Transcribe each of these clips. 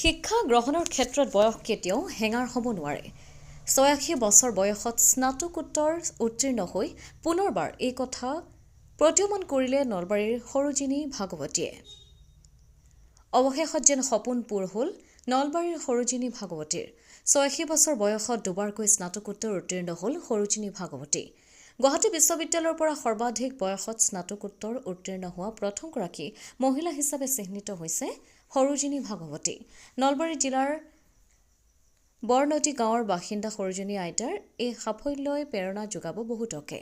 শিক্ষা গ্ৰহণৰ ক্ষেত্ৰত বয়স কেতিয়াও হেঙাৰ হ'ব নোৱাৰে। ৮৬ বছৰ বয়সত স্নাতকোত্তৰ উত্তীৰ্ণ হৈ পুনৰবাৰ এই কথা প্ৰতীয়মান কৰিলে নলবাৰীৰ সৰোজিনী ভাগৱতীয়ে। অৱশেষত যেন সপোন পূৰ হ'ল নলবাৰীৰ সৰোজিনী ভাগৱতীৰ। ৮৬ বছৰ বয়সত দুবাৰকৈ স্নাতকোত্তৰ উত্তীৰ্ণ হ'ল সৰোজিনী ভাগৱতী। গুৱাহাটী বিশ্ববিদ্যালয়ৰ পৰা সৰ্বাধিক বয়সত স্নাতকোত্তৰ উত্তীৰ্ণ হোৱা প্ৰথমগৰাকী মহিলা হিচাপে চিহ্নিত হৈছে সৰোজিনী ভাগৱতী। নলবাৰী জিলাৰ বৰনদী গাঁৱৰ বাসিন্দা সৰোজিনী আইতাৰ এই সাফল্যই প্ৰেৰণা যোগাব বহুতকে।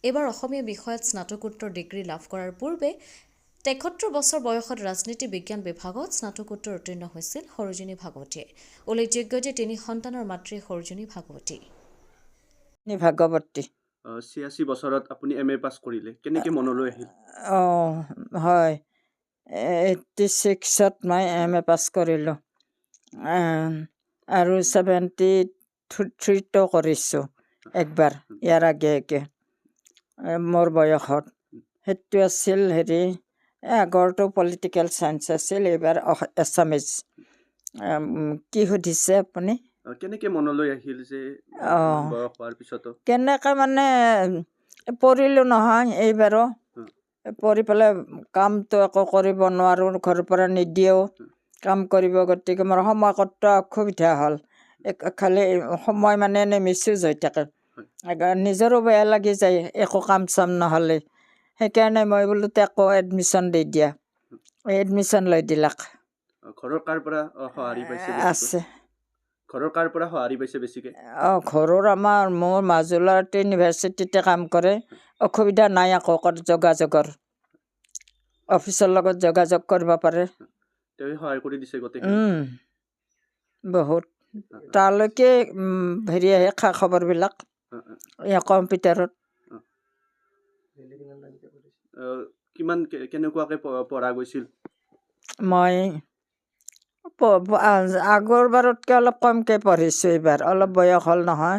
এইবাৰ অসমীয়া বিষয়ত স্নাতকোত্তৰ ডিগ্ৰী লাভ কৰাৰ পূৰ্বে ৭৩ বছৰ বয়সত ৰাজনীতি বিজ্ঞান বিভাগত স্নাতকোত্তৰ উত্তীৰ্ণ হৈছিল সৰোজিনী ভাগৱতীয়ে। উল্লেখযোগ্য যে ৩ সন্তানৰ মাতৃ সৰোজিনী ভাগৱতী। ৮৬ বছৰত আপুনি MA পাছ কৰিলে, কেনেকৈ মনলৈ আহিল? হয়, 86ত মই MA পাছ কৰিলোঁ আৰু 73টো কৰিছোঁ একবাৰ ইয়াৰ আগে মোৰ বয়সত। সেইটো আছিল আগৰটো পলিটিকেল চায়েন্স আছিল, এইবাৰ এছামিজ। কি সুধিছে আপুনি? কেনেকৈ মনলৈ আহিল যে বয়স হোৱাৰ পিছতো? কেনেকৈ মানে পঢ়িলোঁ নহয় এইবাৰো, পঢ়ি পেলাই কামটো একো কৰিব নোৱাৰোঁ, ঘৰৰ পৰা নিদিয়েও কাম কৰিব, গতিকে মোৰ সময় কটোৱা অসুবিধা হ'ল। খালি সময় মানে এনেই মিছইউজ হৈ থাকে, নিজৰো বেয়া লাগি যায় একো কাম চাম নহ'লে। সেইকাৰণে মই বোলো তাকো এডমিশ্যন দি দিয়া, এডমিশ্যন লৈ দিলাক। ঘৰৰ কাৰ পৰা সঁহাৰি পাইছে? আছে। ঘৰৰ কাৰ পৰা সঁহাৰি পাইছে বেছিকৈ? ঘৰৰ মোৰ মাজুলীত ইউনিভাৰ্চিটিতে কাম কৰে, অসুবিধা নাই আকৌ যোগাযোগৰ, অফিচৰ লগত যোগাযোগ কৰিব পাৰে। তেওঁ সহায় কৰি দিছে গোটেই বহুত। তালৈকে আহে খা খবৰবিলাক কম্পিউটাৰত। কেনেকুৱাকৈ পঢ়া গৈছিল? মই আগৰ বাৰতকৈ অলপ কমকৈ পঢ়িছোঁ, এইবাৰ অলপ বয়স হ'ল নহয়,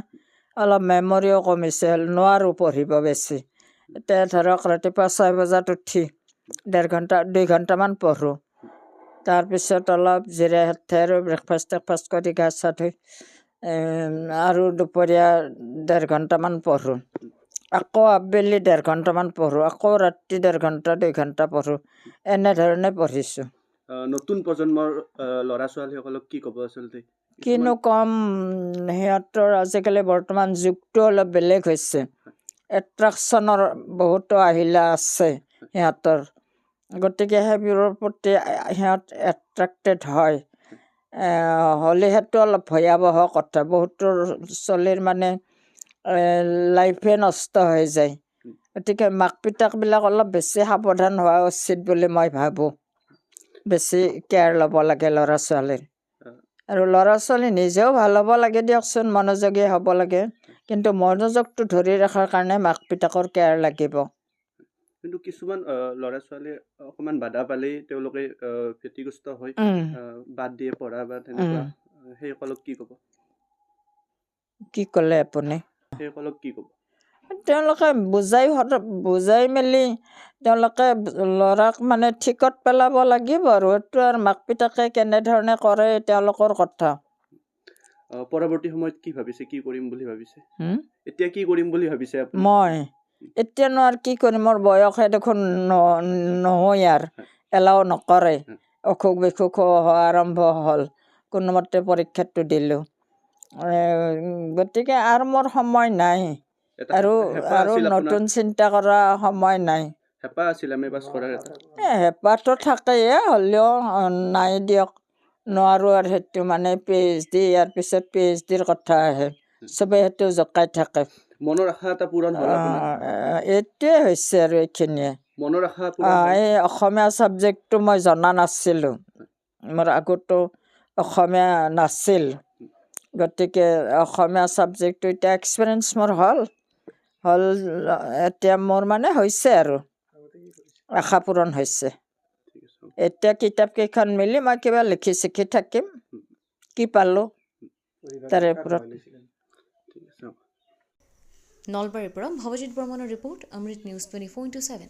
অলপ মেমৰিও কমিছে, নোৱাৰোঁ পঢ়িব বেছি। এতিয়া ধৰক ৰাতিপুৱা ৬ বজাত উঠি 2 ঘণ্টামান পঢ়োঁ, তাৰপিছত অলপ জিৰাই হাতে আৰু ব্ৰেকফাষ্ট কৰি গা চা ধুই আৰু দুপৰীয়া 1.5 ঘণ্টামান পঢ়োঁ, আকৌ আবেলি 1.5 ঘণ্টামান পঢ়োঁ, আকৌ ৰাতি 1.5 ঘণ্টা 2 ঘণ্টা পঢ়োঁ, এনেধৰণে পঢ়িছোঁ। নতুন প্ৰজন্মৰ ল'ৰা ছোৱালীসকলক কি ক'ব আচলতে? কিনো ক'ম, সিহঁতৰ আজিকালি বৰ্তমান যুগটো অলপ বেলেগ হৈছে, এট্ৰেকশ্যনৰ বহুতো আহিলা আছে সিহঁতৰ, গতিকে সেইবোৰৰ প্ৰতি সিহঁত এট্ৰেক্টেড হয়। হ'লেহেতো অলপ ভয়াৱহ কথা, বহুতো ছোৱালীৰ মানে লাইফে নষ্ট হৈ যায়। গতিকে মাক পিতাকবিলাক অলপ বেছি সাৱধান হোৱা উচিত বুলি মই ভাবোঁ। বেছি কেয়াৰ ল'ব লাগে ল'ৰা ছোৱালীৰ, আৰু ল'ৰা ছোৱালী নিজেও ভাল হ'ব লাগে দিয়কচোন, মনোযোগী হ'ব লাগে, কিন্তু মনোযোগটো ধৰি ৰখাৰ কাৰণে মাক পিতাকৰ কেয়াৰ লাগিব। কিন্তু কিছুমান ল'ৰা ছোৱালীয়ে অকণমান বাধা পালেই তেওঁলোকে ক্ষতিগ্ৰস্ত হৈ বাদ দিয়ে পঢ়া বা তেনেকুৱা, সেইসকলক কি ক'ব? কি ক'লে আপুনি? সেইসকলক কি ক'ব? তেওঁলোকে বুজাই মেলি তেওঁলোকে ল'ৰাক মানে ঠিকত পেলাব লাগিব, আৰু এইটো আৰু মাক পিতাকে কেনেধৰণে কৰে তেওঁলোকৰ কথা। পৰৱৰ্তী সময়ত কি ভাবিছে, কি কৰিম বুলি ভাবিছে? এতিয়া কি কৰিম বুলি ভাবিছে আপুনি? মই এতিয়ানো আৰু কি কৰিম, মোৰ বয়সে দেখোন নহয় আৰু এলাও নকৰে, অসুখ বিসুখ হোৱা আৰম্ভ হ'ল, কোনোমতে পৰীক্ষাটো দিলোঁ, গতিকে আৰু মোৰ সময় নাই, আৰু নতুন চিন্তা কৰা সময় নাই। হেঁপাহ আছিল MA পাছ কৰাৰ? হেঁপাহটো থাকেই, হ'লেও নাই দিয়ক, নোৱাৰোঁ আৰু সেইটো মানে PhD, ইয়াৰ পিছত PhDৰ কথা আহে, চবেই সেইটো জোকাই থাকে। মনৰ আশা এটা পূৰণ হ'ল? এইটোৱে হৈছে আৰু এইখিনিয়ে। মনৰ আশা এই অসমীয়া ছাবজেক্টটো মই জনা নাছিলোঁ, মোৰ আগতো অসমীয়া নাছিল, গতিকে অসমীয়া ছাবজেক্টটো এতিয়া এক্সপিৰিয়েঞ্চ মোৰ হ'ল, এতিয়া মোৰ মানে হৈছে আৰু আশা পূৰণ হৈছে। এতিয়া কিতাপকেইখন মিলি মই কিবা লিখি চিখি থাকিম, কি পালোঁ তাৰে ওপৰত। নলবাৰীৰ পৰা ভৱজিৎ বৰ্মনৰ ৰিপৰ্ট, অমৃত নিউজ 24/7।